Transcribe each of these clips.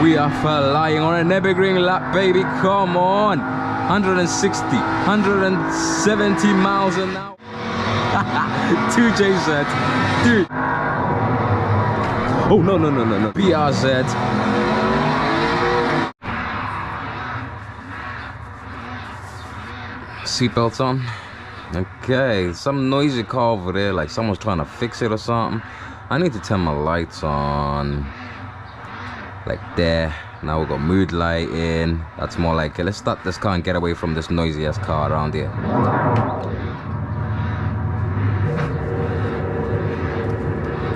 We are flying on a Nürburgring lap, baby. Come on. 160, 170 miles an hour. 2JZ. Dude. Oh, no. BRZ. Seatbelts on. Okay, some noisy car over there, like someone's trying to fix it or something. I need to turn my lights on. Like there. Now we've got mood lighting. That's more like, let's start this car and get away from this noisy ass car around here.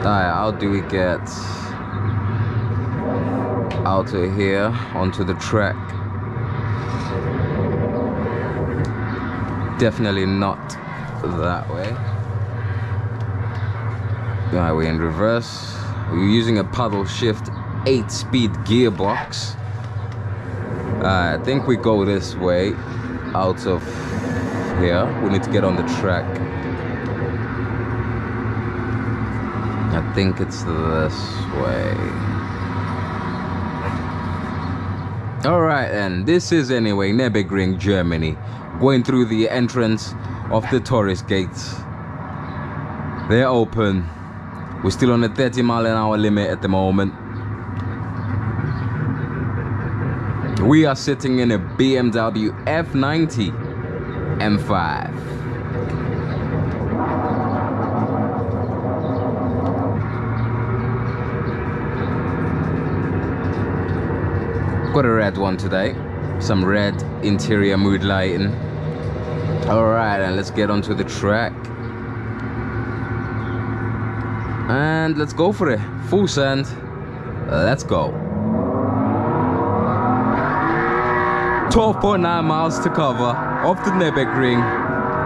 Alright, how do we get out of here onto the track? Definitely not that way. Alright, we're in reverse. We're using a paddle shift 8-speed gearbox. I think we go this way out of here. We need to get on the track. I think it's this way. Alright, and this is anyway Nürburgring, Germany. Going through the entrance of the tourist gates. They're open. We're still on the 30-mile-an-hour limit at the moment. We are sitting in a BMW F90 M5. Got a red one today. Some red interior mood lighting. Alright, and let's get onto the track. And let's go for it. Full send. Let's go. 12.9 miles to cover off the Nürburgring.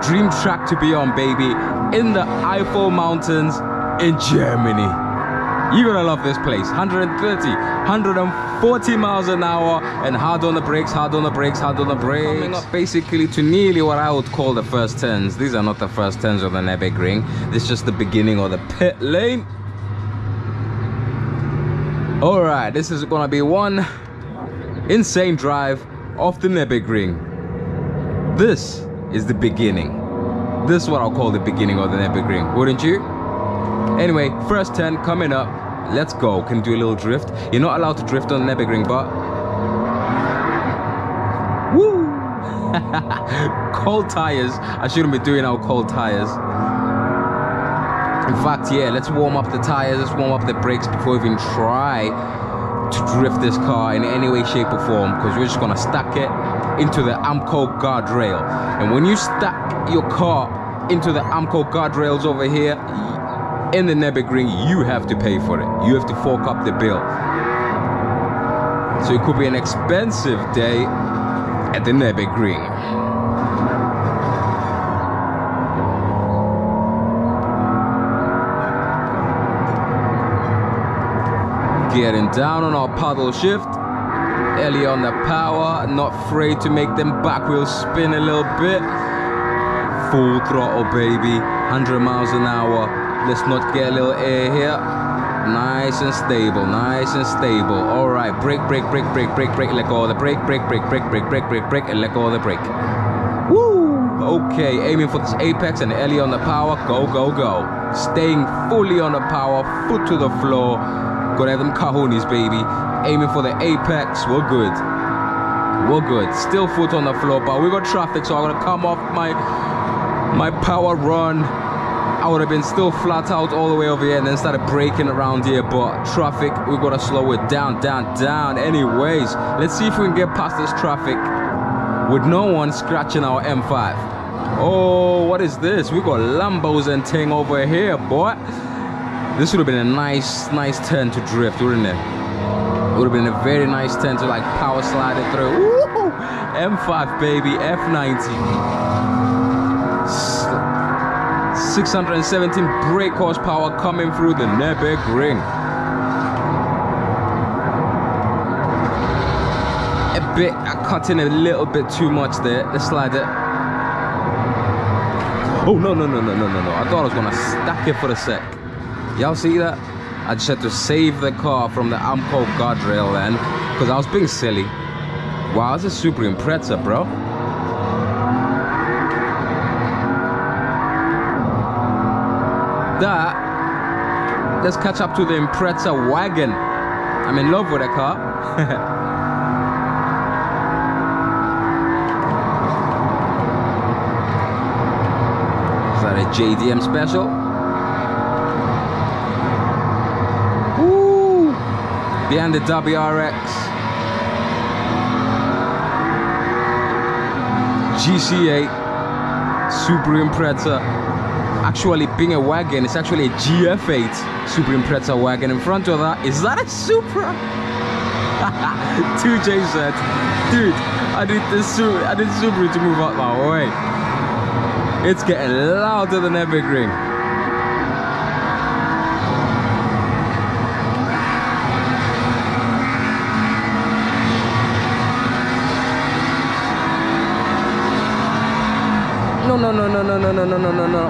Dream track to be on, baby. In the Eifel Mountains in Germany. You're gonna love this place. 130, 140 miles an hour, and hard on the brakes, hard on the brakes, hard on the brakes. Coming up basically to nearly what I would call the first turns. These are not the first turns of the Nürburgring. This is just the beginning of the pit lane. Alright, this is gonna be one insane drive off the Nürburgring. This is the beginning. This is what I'll call the beginning of the Nürburgring, wouldn't you? Anyway, first turn coming up. Let's go. Can do a little drift. You're not allowed to drift on the Nürburgring, but woo! Cold tires. I shouldn't be doing our cold tires. In fact, yeah, let's warm up the tires. Let's warm up the brakes before we even try to drift this car in any way, shape or form, because we're just gonna stack it into the Amco guardrail. And when you stack your car into the Amco guardrails over here in the Nürburgring, you have to pay for it. You have to fork up the bill. So it could be an expensive day at the Nürburgring. Getting down on our paddle shift. Early on the power. Not afraid to make them back wheels spin a little bit. Full throttle, baby. 100 miles an hour. Let's not get a little air here. Nice and stable, nice and stable. Alright, brake, brake, brake, brake, brake, brake, let go of the brake, brake, brake, brake, brake, brake, brake, brake, and let go of the brake. Woo! Okay, aiming for this apex and early on the power. Go, go, go. Staying fully on the power, foot to the floor. Gotta have them cajones, baby. Aiming for the apex. We're good. We're good. Still foot on the floor, but we got traffic, so I'm gonna come off my power run. I would have been still flat out all the way over here and then started braking around here, but traffic, we gotta slow it down, down, down. Anyways, let's see if we can get past this traffic with no one scratching our M5. Oh, what is this? We got Lambos and ting over here, boy. This would have been a nice turn to drift, wouldn't it? It would have been a very nice turn to like power slide it through. Woo! M5, baby, F90. 617 brake horsepower coming through the Nürburgring. A bit, I cut in a little bit too much there. Let's slide it. Oh, no. I thought I was gonna stack it for a sec. Y'all see that? I I just had to save the car from the Amco guardrail then, because I was being silly. Wow, this is super impressive, bro. Let's catch up to the Impreza wagon. I'm in love with the car. Is that a JDM special? Woo! Behind the WRX. GC8 Super Impreza. Actually being a wagon, it's actually a GF8 Super Impreza wagon. In front of that, is that a Supra? 2J said, dude, I need Subaru to move out my way. It's getting louder than Nürburgring. No.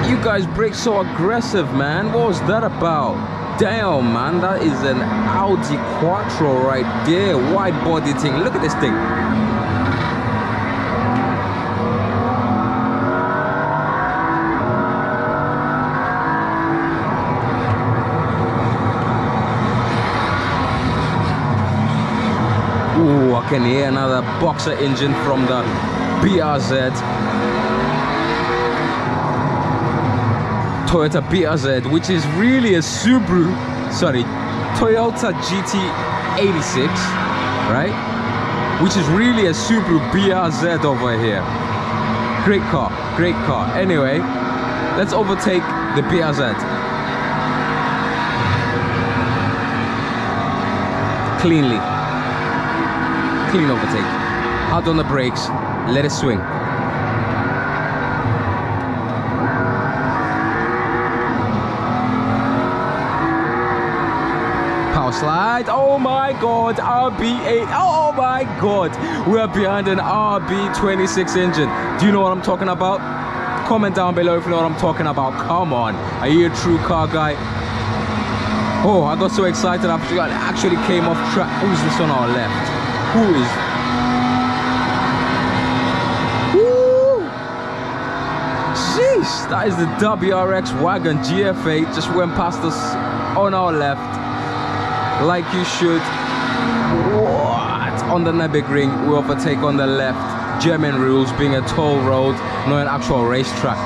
You guys brake so aggressive, man. What was that about? Damn, man, that is an Audi Quattro right there. Wide body thing. Look at this thing. Ooh, I can hear another boxer engine from the BRZ. Toyota BRZ, which is really a Subaru, sorry, Toyota GT86, right? Which is really a Subaru BRZ over here. Great car, great car. Anyway, let's overtake the BRZ. Cleanly. Clean overtake. Hard on the brakes, let it swing. Slide. Oh my god, RB8. Oh my god, we are behind an RB26 engine. Do you know what I'm talking about? Comment down below if you know what I'm talking about. Come on, are you a true car guy? Oh, I got so excited I actually came off track. Who's this on our left? Who is? Woo! Jeez, that is the WRX wagon GF8. Just went past us on our left. Like you should. What? On the Nürburgring, we overtake on the left. German rules, being a toll road, not an actual racetrack.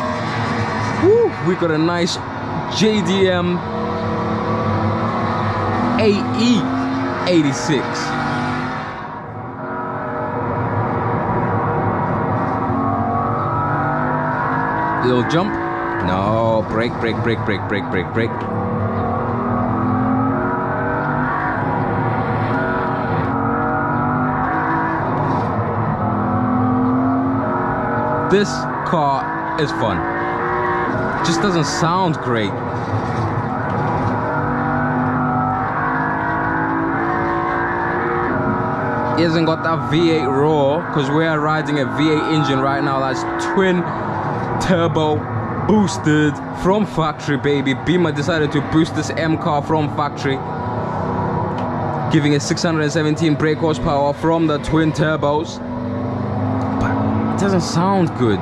Woo! We got a nice JDM AE86. Little jump. No, brake. This car is fun. Just doesn't sound great. It hasn't got that V8 roar because we are riding a V8 engine right now that's twin turbo boosted from factory, baby. Beamer decided to boost this M car from factory, giving it 617 brake horsepower from the twin turbos. Doesn't sound good.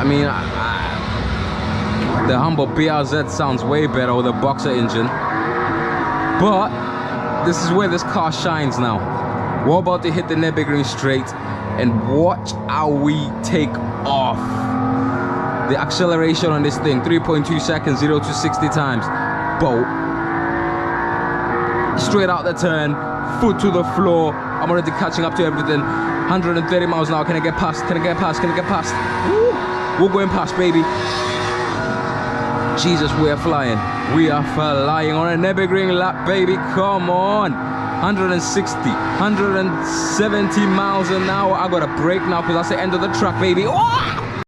I mean, the humble BRZ sounds way better with a boxer engine, but this is where this car shines now. We're about to hit the Nürburgring straight and watch how we take off. The acceleration on this thing, 3.2 seconds, 0 to 60 times. Bolt. Straight out the turn. Foot to the floor. I'm already catching up to everything. 130 miles an hour. Can I get past? Can I get past? Can I get past? Woo! We're going past, baby. Jesus, we are flying. We are flying on a Nürburgring lap, baby. Come on. 160, 170 miles an hour. I gotta brake now because that's the end of the track, baby. Oh!